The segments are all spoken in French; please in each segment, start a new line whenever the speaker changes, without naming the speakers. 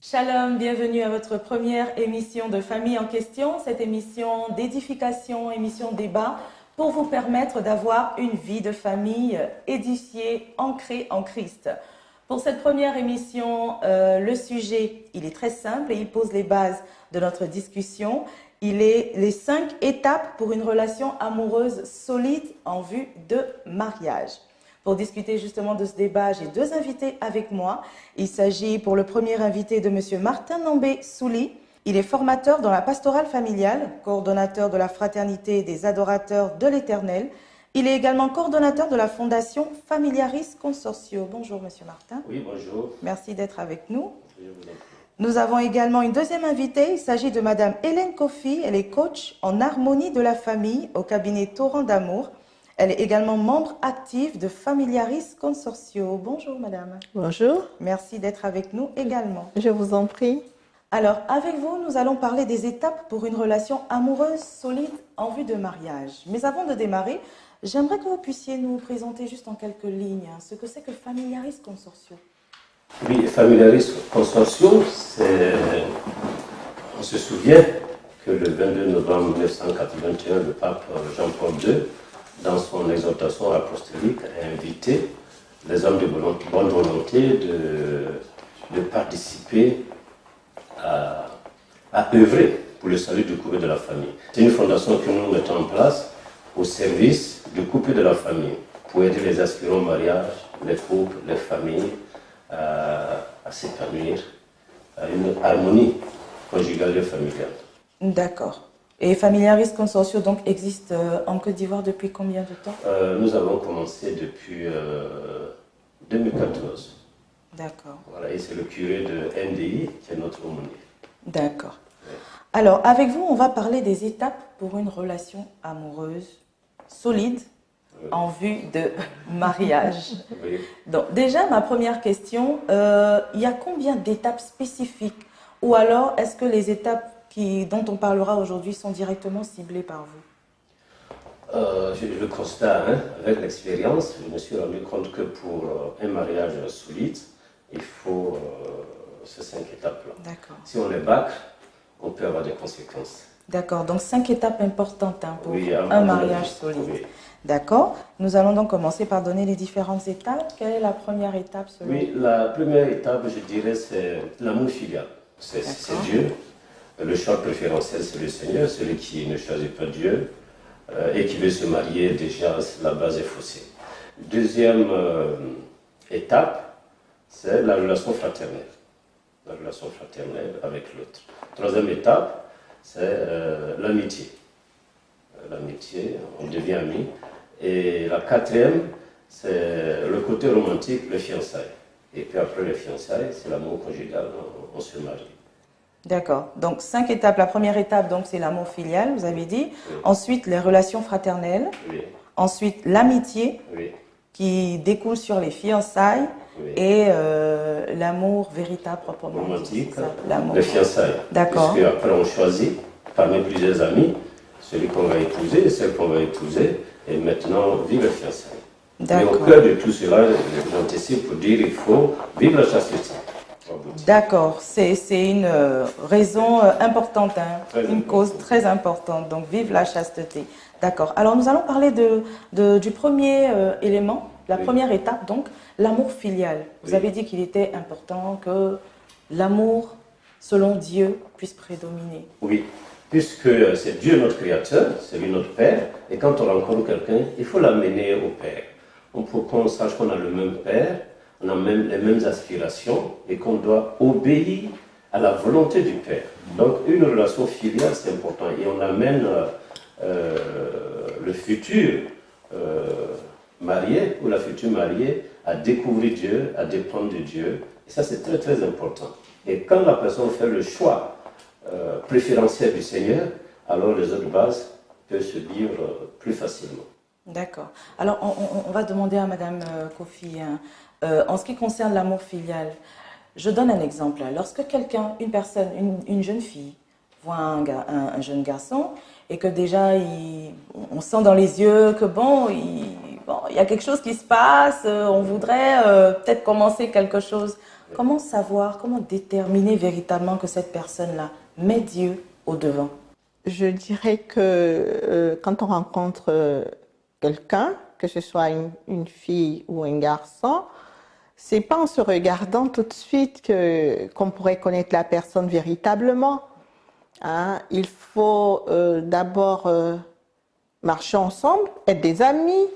Shalom, bienvenue à votre première émission de Famille en question, cette émission d'édification, émission débat, pour vous permettre d'avoir une vie de famille édifiée, ancrée en Christ. Pour cette première émission, le sujet, il est très simple et il pose les bases de notre discussion. Il est les 5 étapes pour une relation amoureuse solide en vue de mariage. Pour discuter justement de ce débat, j'ai 2 invités avec moi. Il s'agit pour le premier invité de M. Martin Nambé Souli. Il est formateur dans la pastorale familiale, coordonnateur de la fraternité des adorateurs de l'Éternel. Il est également coordonnateur de la fondation Familiaris Consortio. Bonjour M. Martin.
Oui, bonjour.
Merci d'être avec nous. Nous avons également une deuxième invitée. Il s'agit de Mme Hélène Kofi. Elle est coach en harmonie de la famille au cabinet Torrent d'Amour. Elle est également membre active de Familiaris Consortio. Bonjour madame.
Bonjour.
Merci d'être avec nous également.
Je vous en prie.
Alors, avec vous, nous allons parler des étapes pour une relation amoureuse solide en vue de mariage. Mais avant de démarrer, j'aimerais que vous puissiez nous présenter juste en quelques lignes ce que c'est que Familiaris Consortio.
Oui, Familiaris Consortio, on se souvient que le 22 novembre 1981, le pape Jean-Paul II, dans son exhortation apostolique, a invité les hommes de bonne volonté de participer à œuvrer pour le salut du couple et de la famille. C'est une fondation que nous mettons en place au service du couple et de la famille, pour aider les aspirants au mariage, les couples, les familles à s'épanouir, à une harmonie conjugale et familiale.
D'accord. Et Familiaris Consortio donc existe en Côte d'Ivoire depuis combien de temps?
Nous avons commencé depuis 2014.
D'accord.
Voilà, et c'est le curé de NDI qui est notre aumônier.
D'accord. Ouais. Alors, avec vous, on va parler des étapes pour une relation amoureuse solide en vue de mariage.
Oui.
Donc, déjà, ma première question, il y a combien d'étapes spécifiques? Ou alors, est-ce que les étapes dont on parlera aujourd'hui sont directement ciblées par vous?
Je le constate, avec l'expérience, je me suis rendu compte que pour un mariage solide, il faut ces 5 étapes-là. D'accord. Si on les bâcle, on peut avoir des conséquences.
D'accord, donc 5 étapes importantes pour un mariage solide. Oui. D'accord. Nous allons donc commencer par donner les différentes étapes. Quelle est la première étape selon vous?
Oui, la première étape, je dirais, c'est l'amour filial. C'est Dieu. Le choix préférentiel, c'est le Seigneur, celui qui ne choisit pas Dieu et qui veut se marier, déjà, la base est faussée. Deuxième étape, c'est la relation fraternelle. La relation fraternelle avec l'autre. Troisième étape, c'est l'amitié. L'amitié, on devient amis. Et la quatrième, c'est le côté romantique, le fiançailles. Et puis après le fiançailles, c'est l'amour conjugal, on se marie.
D'accord. Donc 5 étapes. La première étape, donc, c'est l'amour filial, vous avez dit. Oui. Ensuite, les relations fraternelles. Oui. Ensuite, l'amitié, oui, qui découle sur les fiançailles. Oui. Et l'amour véritable proprement.
Romantique, les fiançailles.
D'accord.
Parce qu'après, on choisit parmi plusieurs amis celui qu'on va épouser et celle qu'on va épouser. Et maintenant, vive les fiançailles. Mais au cœur de tout cela, j'anticipe pour dire qu'il faut vivre la chasteté.
D'accord, c'est une raison importante, une cause très importante, donc vive la chasteté. D'accord, alors nous allons parler du premier élément, la première étape, donc l'amour filial. Vous avez dit qu'il était important que l'amour selon Dieu puisse prédominer.
Oui, puisque c'est Dieu notre créateur, c'est lui notre Père, et quand on rencontre quelqu'un, il faut l'amener au Père. Pour qu'on sache qu'on a le même Père, on a même les mêmes aspirations et qu'on doit obéir à la volonté du Père. Donc une relation filiale, c'est important. Et on amène le futur marié ou la future mariée à découvrir Dieu, à dépendre de Dieu. Et ça, c'est très très important. Et quand la personne fait le choix préférentiel du Seigneur, alors les autres bases peuvent se vivre plus facilement.
D'accord. Alors on va demander à Madame Kofi, en ce qui concerne l'amour filial, je donne un exemple. Lorsque quelqu'un, une personne, une jeune fille, voit un jeune garçon et que déjà on sent dans les yeux que il y a quelque chose qui se passe, on voudrait peut-être commencer quelque chose Comment savoir, comment déterminer véritablement que cette personne-là met Dieu au devant?
Je dirais que quand on rencontre quelqu'un, que ce soit une fille ou un garçon, c'est pas en se regardant tout de suite qu'on pourrait connaître la personne véritablement. Hein? Il faut d'abord marcher ensemble, être des amis,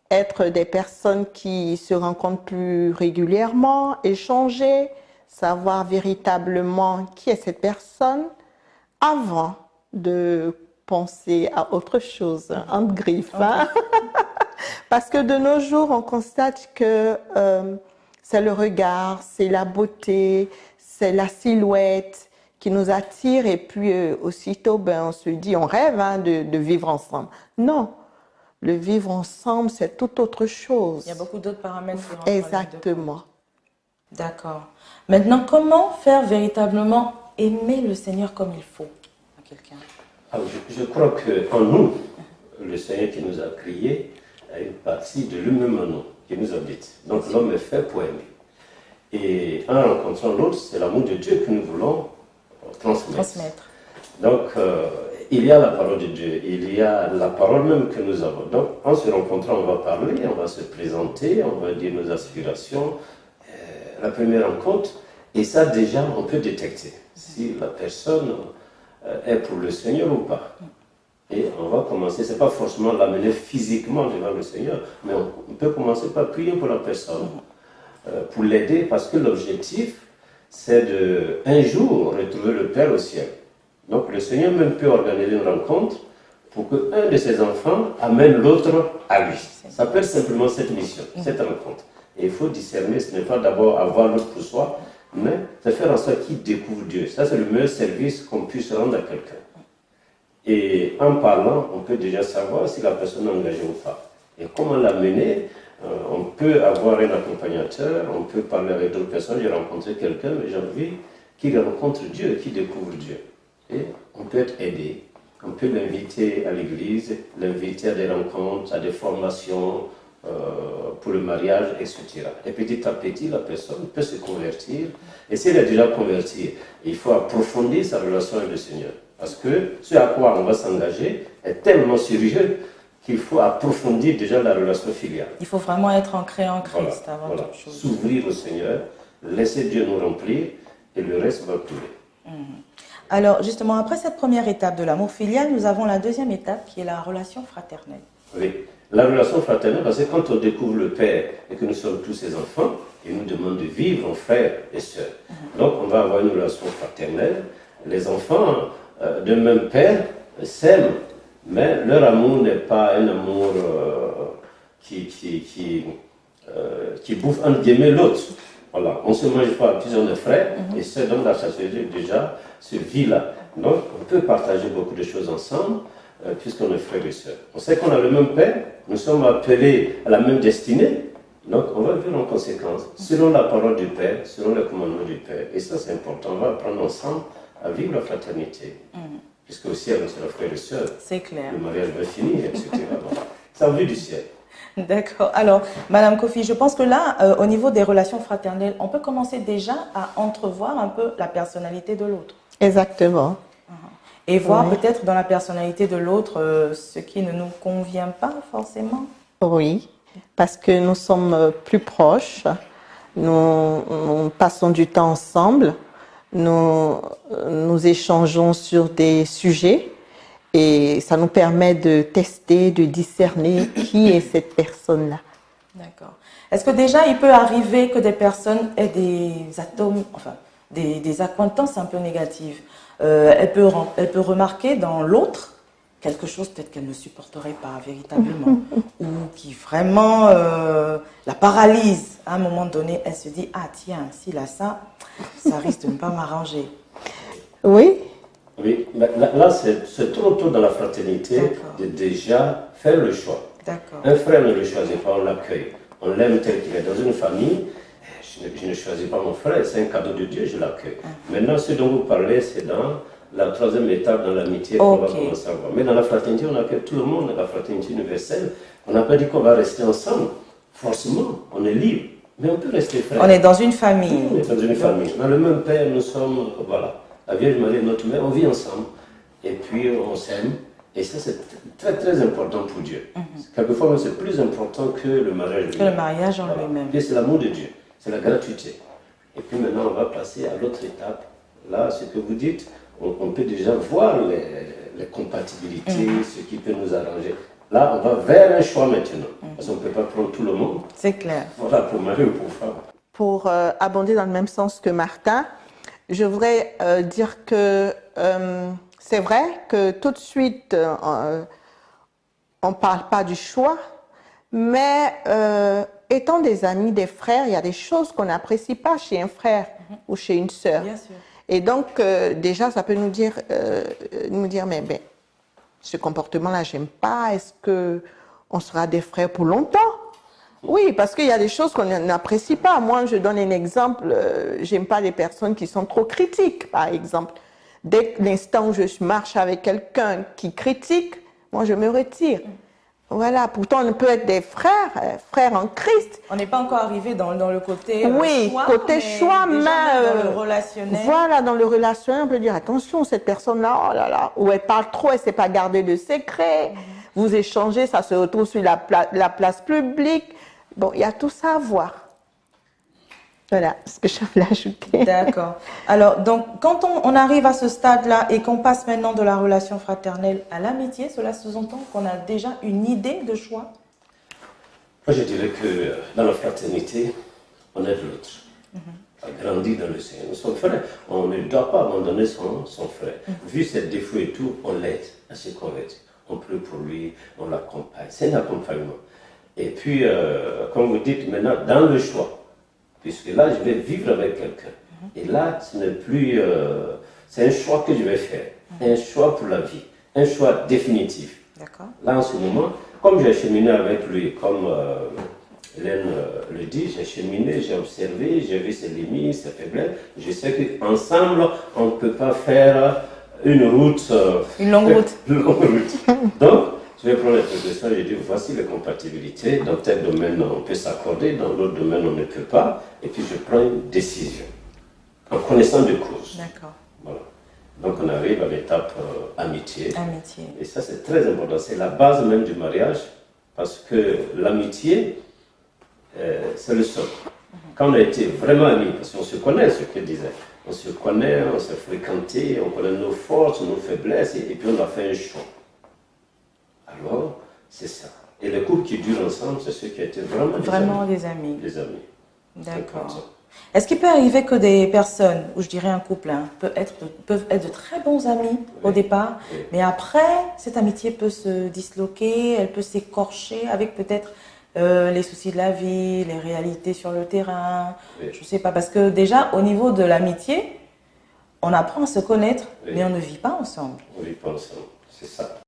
être des personnes qui se rencontrent plus régulièrement, échanger, savoir véritablement qui est cette personne avant de penser à autre chose, entre griffes. Hein? Parce que de nos jours, on constate que c'est le regard, c'est la beauté, c'est la silhouette qui nous attire et puis aussitôt, on se dit, on rêve de vivre ensemble. Non, le vivre ensemble, c'est tout autre chose.
Il y a beaucoup d'autres paramètres qui rentrent en ligne de compte.
Exactement.
D'accord. Maintenant, comment faire véritablement aimer le Seigneur comme il faut à quelqu'un?
Je crois qu'en nous, le Seigneur qui nous a créés a une partie de lui-même en nous, qui nous habite. Donc l'homme est fait pour aimer. Et en rencontrant l'autre, c'est l'amour de Dieu que nous voulons transmettre. Donc il y a la parole de Dieu, il y a la parole même que nous avons. Donc en se rencontrant, on va parler, on va se présenter, on va dire nos aspirations, la première rencontre, et ça déjà on peut détecter si la personne est pour le Seigneur ou pas. Et on va commencer, c'est pas forcément l'amener physiquement devant le Seigneur, mais on peut commencer par prier pour la personne, pour l'aider, parce que l'objectif, c'est de un jour retrouver le Père au ciel. Donc le Seigneur même peut organiser une rencontre pour qu'un de ses enfants amène l'autre à lui. Ça peut être simplement cette mission, cette rencontre. Et il faut discerner, ce n'est pas d'abord avoir l'autre pour soi, mais c'est faire en sorte qu'il découvre Dieu. Ça, c'est le meilleur service qu'on puisse rendre à quelqu'un. Et en parlant, on peut déjà savoir si la personne est engagée ou pas. Et comment l'amener? On peut avoir un accompagnateur, on peut parler avec d'autres personnes. J'ai rencontré quelqu'un, mais j'ai envie qu'il rencontre Dieu, qu'il découvre Dieu. Et on peut être aidé. On peut l'inviter à l'église, l'inviter à des rencontres, à des formations pour le mariage, etc. Et petit à petit, la personne peut se convertir. Et si elle est déjà convertie, il faut approfondir sa relation avec le Seigneur. Parce que ce à quoi on va s'engager est tellement sérieux qu'il faut approfondir déjà la relation filiale.
Il faut vraiment être ancré en Christ avant toute chose.
S'ouvrir au Seigneur, laisser Dieu nous remplir et le reste va couler.
Alors justement, après cette première étape de l'amour filial, nous avons la deuxième étape qui est la relation fraternelle.
Oui, la relation fraternelle, parce que quand on découvre le Père et que nous sommes tous ses enfants, il nous demande de vivre en frères et sœurs. Donc on va avoir une relation fraternelle. Les enfants d'un même Père s'aiment, mais leur amour n'est pas un amour qui bouffe entre guillemets l'autre. Voilà, on ne se mange pas, puis on est frères, et c'est donc la société déjà se vit là. Donc on peut partager beaucoup de choses ensemble, puisqu'on est frères et sœurs. On sait qu'on a le même Père, nous sommes appelés à la même destinée, donc on va vivre en conséquence, selon la parole du Père, selon les commandements du Père. Et ça c'est important, on va apprendre ensemble à vivre la fraternité. Puisque au ciel, on sera frères et sœurs.
C'est clair.
Le mariage va finir, etc. Ça vient du ciel.
D'accord. Alors, Madame Kofi, je pense que là, au niveau des relations fraternelles, on peut commencer déjà à entrevoir un peu la personnalité de l'autre.
Exactement.
Et voir peut-être dans la personnalité de l'autre ce qui ne nous convient pas forcément.
Oui, parce que nous sommes plus proches, nous passons du temps ensemble, nous échangeons sur des sujets et ça nous permet de tester, de discerner qui est cette personne-là.
D'accord. Est-ce que déjà il peut arriver que des personnes aient des atomes, enfin des accointances un peu négatives? Elle peut remarquer dans l'autre quelque chose peut-être qu'elle ne supporterait pas véritablement ou qui vraiment la paralyse. À un moment donné, elle se dit « Ah tiens, s'il a ça, ça risque de ne pas m'arranger. »
Oui.
Oui, là c'est trop tôt dans la fraternité de déjà faire le choix. Un frère ne le choisit pas, on l'accueille. On l'aime tel qu'il est. Dans une famille, je ne choisis pas mon frère, c'est un cadeau de Dieu, je l'accueille. Maintenant, ce dont vous parlez, c'est dans la troisième étape, dans l'amitié qu'on va commencer à voir. Mais dans la fraternité, on accueille tout le monde, la fraternité universelle. On n'a pas dit qu'on va rester ensemble. Forcément, on est libre. Mais on peut rester frères.
On est dans une famille.
On est dans une famille. On a le même père, nous sommes, voilà. La Vierge Marie est notre mère, on vit ensemble. Et puis on s'aime. Et ça, c'est très, très important pour Dieu. Quelquefois, c'est plus important que le mariage lui-même.
Que le mariage en lui-même.
Puis c'est l'amour de Dieu, c'est la gratuité. Et puis maintenant, on va passer à l'autre étape. Là, ce que vous dites, on peut déjà voir les compatibilités, ce qui peut nous arranger. Là, on va vers un choix maintenant. Parce qu'on ne peut pas prendre tout le monde.
C'est clair.
Voilà, pour mari ou pour femme.
Pour abonder dans le même sens que Martin, je voudrais dire que c'est vrai que tout de suite, on ne parle pas du choix, mais étant des amis, des frères, il y a des choses qu'on n'apprécie pas chez un frère ou chez une sœur.
Bien sûr.
Et donc, déjà, ça peut nous dire mais ben, ce comportement-là, j'aime pas. Est-ce qu'on sera des frères pour longtemps? Oui, parce qu'il y a des choses qu'on n'apprécie pas. Moi, je donne un exemple. J'aime pas les personnes qui sont trop critiques, par exemple. Dès l'instant où je marche avec quelqu'un qui critique, moi, je me retire. Voilà, pourtant on peut être des frères, frères en Christ.
On n'est pas encore arrivé dans le côté
oui,
choix,
côté choix, mais
dans le relationnel.
Voilà, dans le relationnel, on peut dire attention, cette personne-là, oh là là, ou elle parle trop, elle ne sait pas garder de secret. Vous échangez, ça se retrouve sur la place publique. Bon, il y a tout ça à voir. Voilà ce que je voulais ajouter.
D'accord. Alors, donc, quand on arrive à ce stade-là et qu'on passe maintenant de la relation fraternelle à l'amitié, cela sous-entend qu'on a déjà une idée de choix?
Moi, je dirais que dans la fraternité, on aide l'autre. A grandi dans le Seigneur. Nous sommes frères. On ne doit pas abandonner son frère. Vu ses défauts et tout, on l'aide à se corriger. On prie pour lui, on l'accompagne. C'est un accompagnement. Et puis, comme vous dites maintenant, dans le choix, puisque là, je vais vivre avec quelqu'un. Et là, ce n'est plus... c'est un choix que je vais faire. Un choix pour la vie. Un choix définitif.
D'accord.
Là, en ce moment, comme j'ai cheminé avec lui, comme Hélène le dit, j'ai cheminé, j'ai observé, j'ai vu ses limites, ses faiblesses. Je sais qu'ensemble, on ne peut pas faire une route...
une longue route.
Une longue route. Donc, je vais prendre les précautions, je dis voici les compatibilités. Dans tel domaine, on peut s'accorder, dans l'autre domaine, on ne peut pas. Et puis, je prends une décision, en connaissant de cause.
D'accord.
Voilà. Donc, on arrive à l'étape amitié.
Amitié.
Et ça, c'est très important. C'est la base même du mariage, parce que l'amitié, c'est le socle. Quand on a été vraiment amis, parce qu'on se connaît, ce que je disais, on se connaît, on s'est fréquenté, on connaît nos forces, nos faiblesses, et puis on a fait un choix. Alors, c'est ça. Et les couples qui durent ensemble, c'est ceux qui étaient vraiment
des amis.
Des amis.
D'accord. Est-ce qu'il peut arriver que des personnes, ou je dirais un couple, peuvent être de très bons amis au départ, mais après, cette amitié peut se disloquer, elle peut s'écorcher avec peut-être les soucis de la vie, les réalités sur le terrain, je ne sais pas, parce que déjà, au niveau de l'amitié, on apprend à se connaître, mais on ne vit pas ensemble.
On ne vit pas ensemble, c'est ça.